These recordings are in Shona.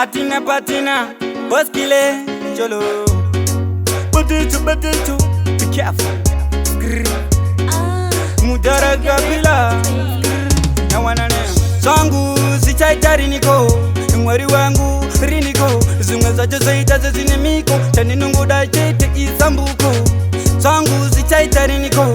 Patina, Boskile, Jolo. Potato, be careful. Mudara Gabila, na wanane. Songu sichaitari niko, mwari wangu riniko. Zunga zaita zinemiko, chani nungu da chete isambuko. Songu sichaitari niko,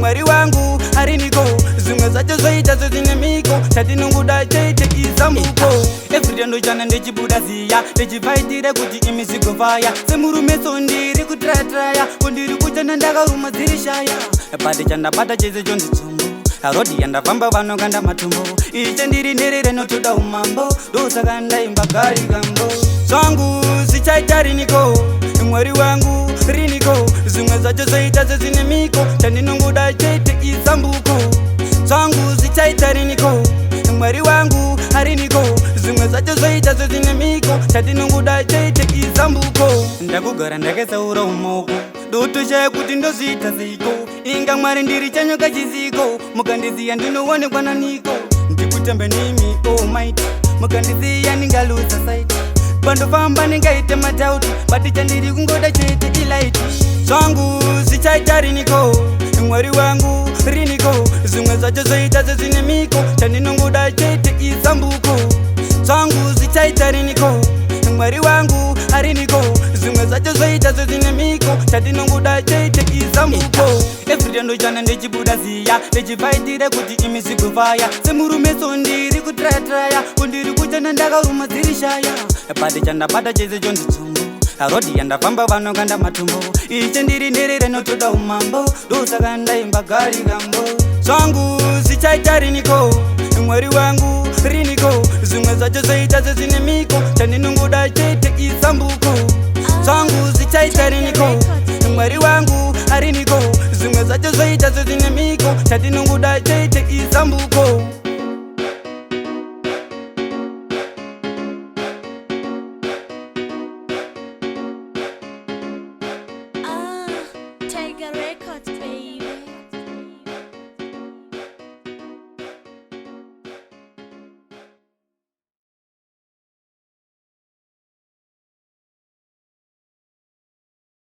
mwari wangu hariniko. Zunga zaita zinemiko, chani nungu da chete isambuko. Every no jana ndeji budazia, ndeji vaidire kuti imisigo faya. Semuru meso ndiri kutratraya, kundiri kujana ndaga umazirishaya. Pade chanda pata cheze jondi tumbo, arodi yanda famba vano kanda matumbo. Iche ndiri nerere no tuda umambo, dosa kanda imbakari gambo. Songu sichaitari niko, mwari wangu riniko. Zunga zaita zinemiko, chani nungu da chete isambuko. Songu sichaitari niko, mwari wangu hariniko. Zunga zaita zinemiko, chani nungu da chete isambuko. Ndakugara ndakasaura umoko, dotoshaya kuti ndozita ziko. Inga mwari ndiri chanyo kachiziko, mukandiziya ndinowonekwa naniko. Ndikutembe nimi almighty, mukandiziya ndingaluza sight. Pandofamba ndingaite matauti, bati chandiri kungoda chete ilaiti. Songu sichaitari niko, mwari wangu riniko. Zunga zaita zinemiko, chani nunguda chete isambuko. Songu sichaitari niko, mwari wangu hariniko. Zunga zaita zinemiko, chani nunguda chete isambuko. Every no jana ndeji budazia, ndeji vaidire kuti imisigo faya. Semuru meso ndiri kutratraya, kundiri kujana ndaga umazirishaya. Pade chanda pata cheze jondi tumbo, arodi yanda famba vano kanda matumbo. Iche ndiri nerere no tuda umambo, dosa kanda imbakari gambo. Songu sichaitari niko, mwari wangu riniko. Zunga zaita zinemiko, chani nungu da chete isambuko. Songu sichaitari niko, mwari wangu hariniko. Zunga zaita zinemiko, chani nungu da chete isambuko.